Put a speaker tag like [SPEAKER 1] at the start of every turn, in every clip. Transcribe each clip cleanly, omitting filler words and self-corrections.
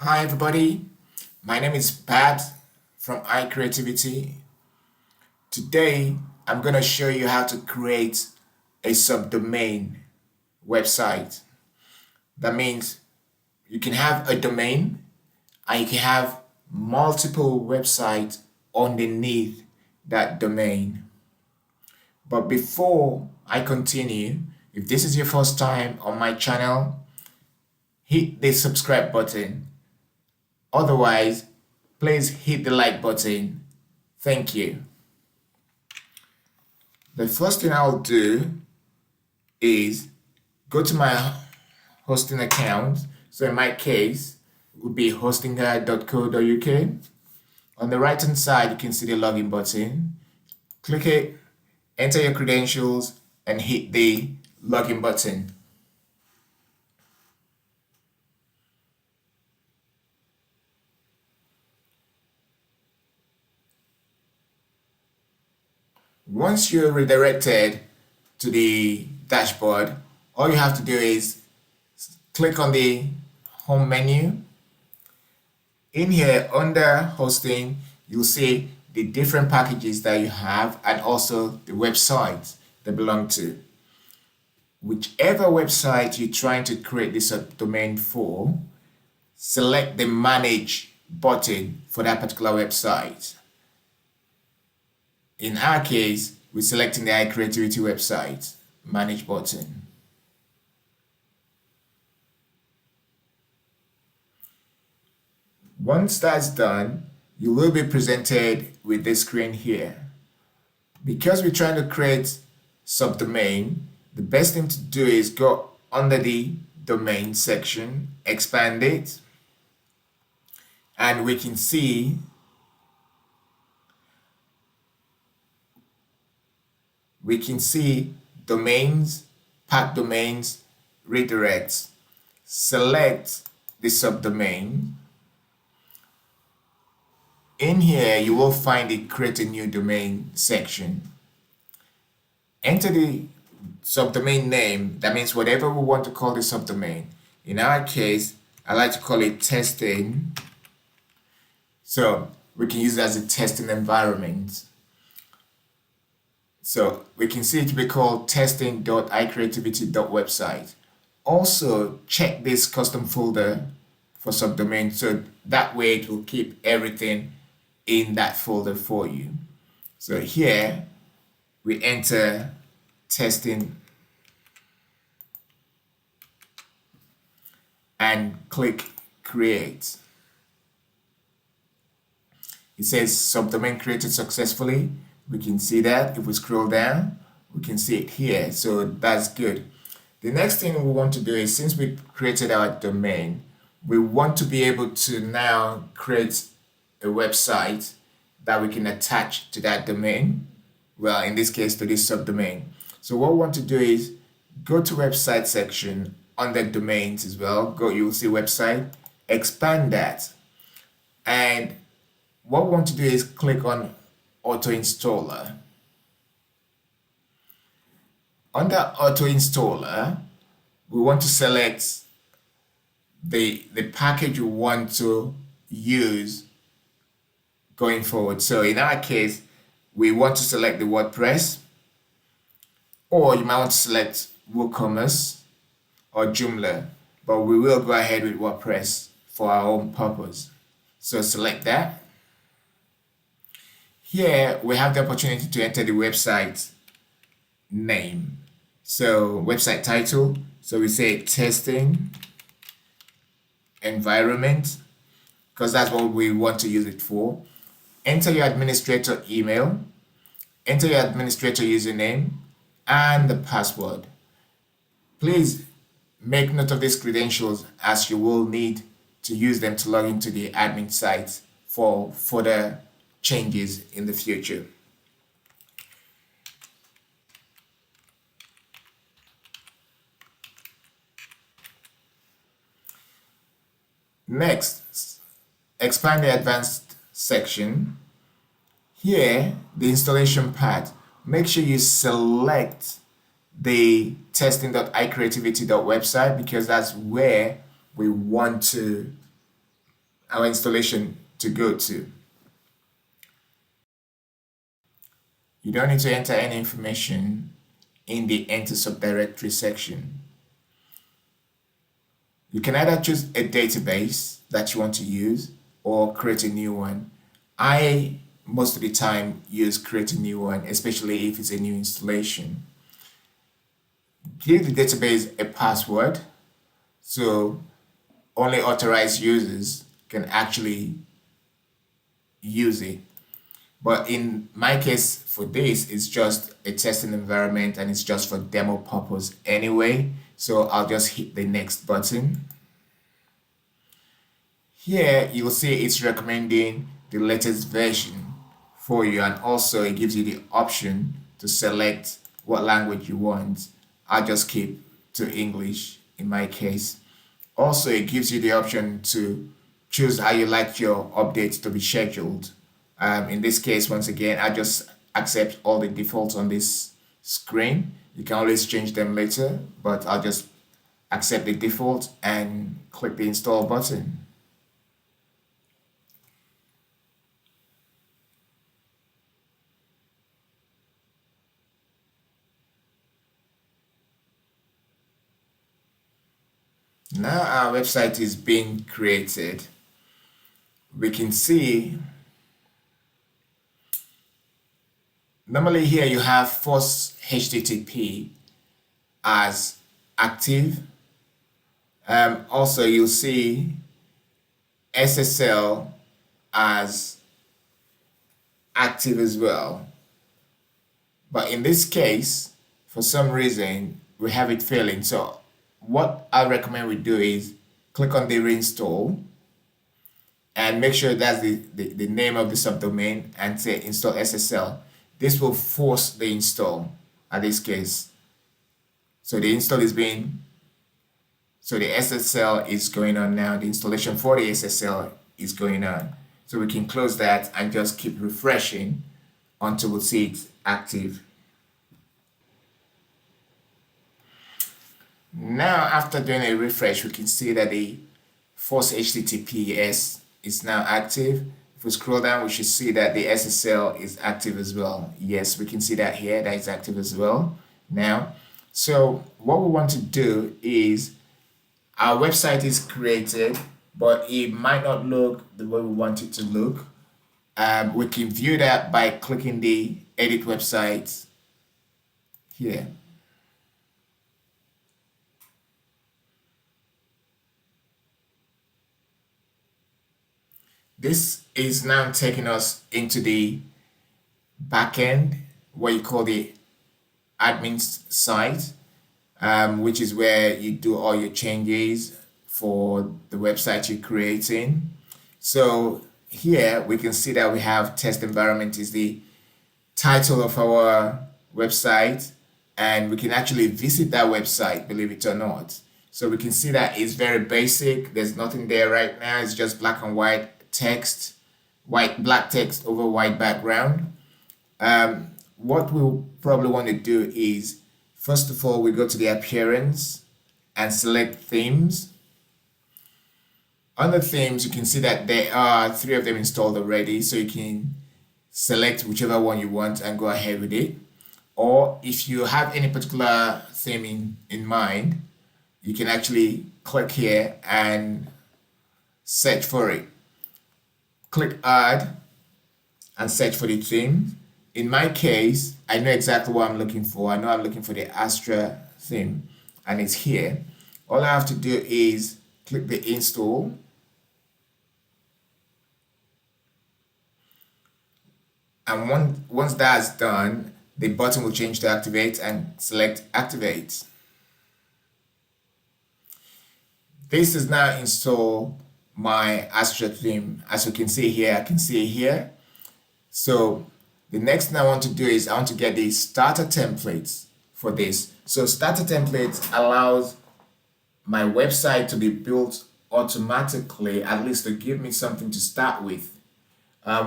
[SPEAKER 1] Hi everybody, my name is Babs from iCreativity. Today I'm going to show you how to create a subdomain website. That means you can have a domain and you can have multiple websites underneath that domain. But before I continue, if this is your first time on my channel, hit the subscribe button. Otherwise, please hit the like button. Thank you. The first thing I'll do is go to my hosting account. So in my case, it would be hostinguide.co.uk. On the right hand side, you can see the login button. Click it, enter your credentials, and hit the login button. Once you're redirected to the dashboard, all you have to do is click on the home menu. In here, under hosting, you'll see the different packages that you have and also the websites they belong to. Whichever website you're trying to create this subdomain for, select the Manage button for that particular website. In our case, we're selecting the iCreativity website, Manage button. Once that's done, you will be presented with this screen here. Because we're trying to create subdomain, the best thing to do is go under the domain section, expand it, and we can see domains, path domains, redirects. Select the subdomain. In here, you will find the create a new domain section. Enter the subdomain name. That means whatever we want to call the subdomain. In our case, I like to call it testing. So we can use it as a testing environment. So we can see it to be called testing.icreativity.website. Also check this custom folder for subdomain, so that way it will keep everything in that folder for you. So here we enter testing and click create. It says subdomain created successfully. We can see that. If we scroll down, we can see it here. So that's good. The next thing we want to do is, since we created our domain, we want to be able to now create a website that we can attach to that domain. Well, in this case, to this subdomain. So what we want to do is go to website section under domains as well. You'll see website, expand that. And what we want to do is click on auto installer. Under auto installer, we want to select the package we want to use going forward. So in our case, we want to select the WordPress, or you might want to select WooCommerce or Joomla, but we will go ahead with WordPress for our own purpose. So select that. Here we have the opportunity to enter the website name. So website title, so we say testing environment, because that's what we want to use it for. Enter your administrator email, enter your administrator username, and the password. Please make note of these credentials, as you will need to use them to log into the admin site for further changes in the future. Next, expand the advanced section. Here, the installation part, make sure you select the testing.icreativity.website, because that's where we want to our installation to go to. You don't need to enter any information in the enter subdirectory section. You can either choose a database that you want to use or create a new one. I most of the time use create a new one, especially if it's a new installation. Give the database a password so only authorized users can actually use it. But in my case, for this, it's just a testing environment and it's just for demo purpose anyway. So I'll just hit the next button. Here you'll see it's recommending the latest version for you, and also it gives you the option to select what language you want. I'll just keep to English in my case. Also, it gives you the option to choose how you like your updates to be scheduled. In this case, once again, I just accept all the defaults on this screen. You can always change them later, but I'll just accept the default and click the install button. Now our website is being created. We can see normally here you have first HTTP as active. Also you'll see SSL as active as well. But in this case, for some reason, we have it failing. So what I recommend we do is click on the reinstall and make sure that's the name of the subdomain and say install SSL. This will force the install at this case. So the install is being, so the SSL is going on now. The installation for the SSL is going on. So we can close that and just keep refreshing until we see it active. Now, after doing a refresh, we can see that the force HTTPS is now active. If we scroll down, we should see that the SSL is active as well. Yes, we can see that here, that is active as well now. So what we want to do is, our website is created, but it might not look the way we want it to look. We can view that by clicking the edit website here. This is now taking us into the backend, what you call the admin site, which is where you do all your changes for the website you're creating. So here we can see that we have test environment is the title of our website, and we can actually visit that website, believe it or not. So we can see that it's very basic. There's nothing there right now. It's just black and white text, black text over white background. What we'll probably want to do is, first of all, we go to the appearance and select themes. Under themes, you can see that there are 3 of them installed already, so you can select whichever one you want and go ahead with it. Or if you have any particular theme in mind, you can actually click here and search for it. Click add and search for the theme. In my case, I know exactly what I'm looking for. I know I'm looking for the Astra theme, and it's here. All I have to do is click the install. And once that's done, the button will change to activate and select activate. This is now install my Astra theme. As you can see here, I can see it here. So the next thing I want to do is I want to get the starter templates for this. So starter templates allows my website to be built automatically, at least to give me something to start with.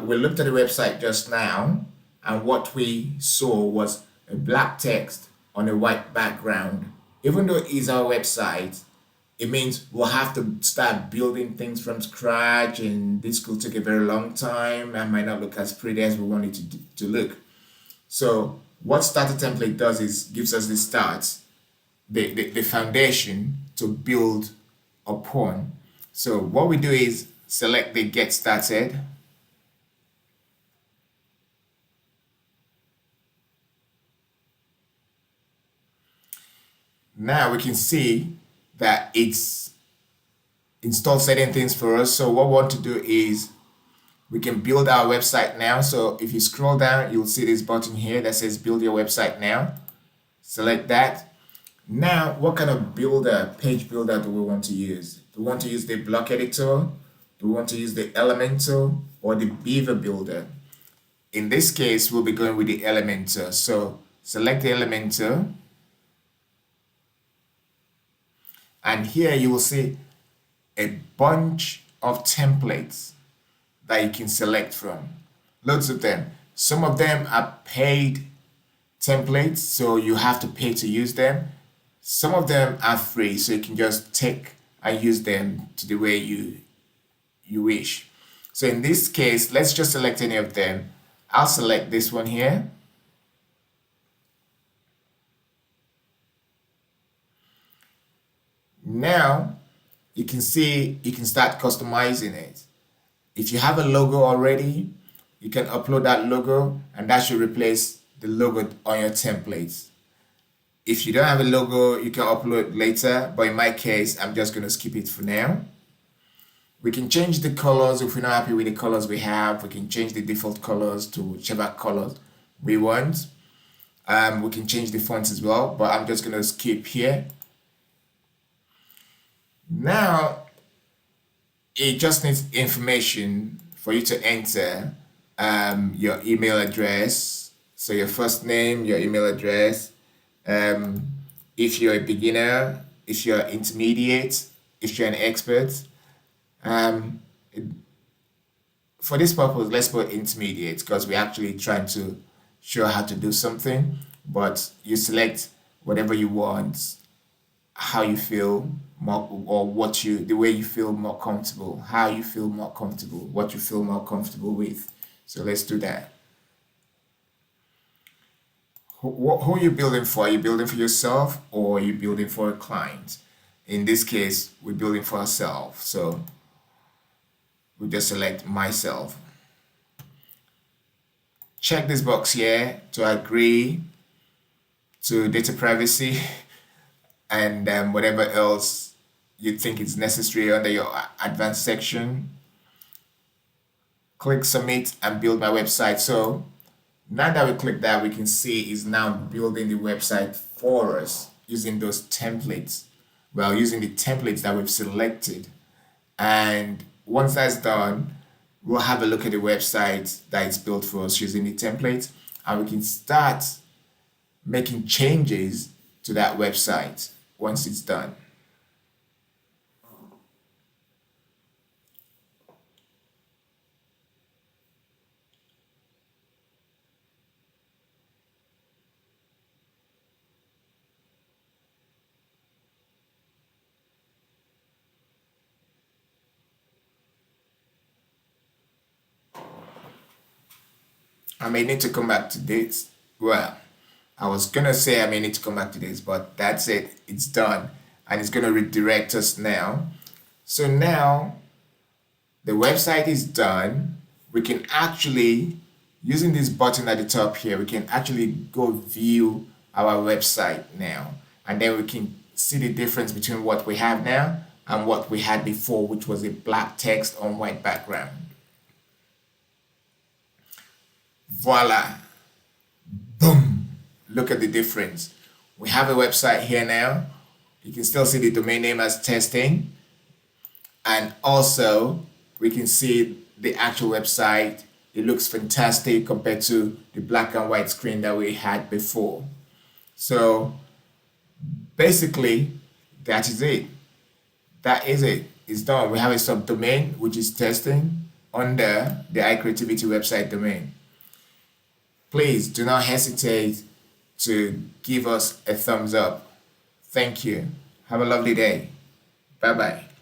[SPEAKER 1] We looked at the website just now, and what we saw was a black text on a white background. Even though it is our website, it means we'll have to start building things from scratch, and this could take a very long time and might not look as pretty as we want it to look. So what starter template does is gives us the start, the foundation to build upon. So what we do is select the get started. Now we can see that it's installed certain things for us. So what we want to do is we can build our website now. So if you scroll down, you'll see this button here that says build your website now. Select that. Now, what kind of page builder do we want to use? Do we want to use the block editor? Do we want to use the Elementor or the Beaver builder? In this case, we'll be going with the Elementor. So select the Elementor. And here you will see a bunch of templates that you can select from. Loads of them. Some of them are paid templates, so you have to pay to use them. Some of them are free, so you can just take and use them to the way you wish. So in this case, let's just select any of them. I'll select this one here. Now you can see you can start customizing it. If you have a logo already, you can upload that logo and that should replace the logo on your templates. If you don't have a logo, you can upload later, but in my case, I'm just going to skip it for now. We can change the colors if we're not happy with the colors we have. We can change the default colors to whichever colors we want. We can change the fonts as well, but I'm just going to skip here. Now, it just needs information for you to enter your email address. So your first name, your email address. If you're a beginner, if you're intermediate, if you're an expert. For this purpose, let's put intermediate because we're actually trying to show how to do something. But you select whatever you want, how you feel more, or the way you feel more comfortable, how you feel more comfortable, what you feel more comfortable with. So let's do that. Who are you building for? Are you building for yourself or are you building for a client? In this case, we're building for ourselves. So we just select myself. Check this box here to agree to data privacy and whatever else you think is necessary under your advanced section. Click submit and build my website. So now that we click that, we can see it's now building the website for us using those templates. Well, using the templates that we've selected. And once that's done, we'll have a look at the website that is built for us using the templates, and we can start making changes to that website once it's done. I may need to come back to this. Well, I was gonna say I may need to come back to this, but that's it. It's done. And it's gonna redirect us now. So now the website is done. We can actually, using this button at the top here, we can actually go view our website now. And then we can see the difference between what we have now and what we had before, which was a black text on white background. Voila. Boom. Look at the difference. We have a website here now. You can still see the domain name as testing. And also, we can see the actual website. It looks fantastic compared to the black and white screen that we had before. So basically, that is it. That is it. It's done. We have a subdomain, which is testing under the iCreativity website domain. Please do not hesitate to give us a thumbs up. Thank you. Have a lovely day. Bye bye.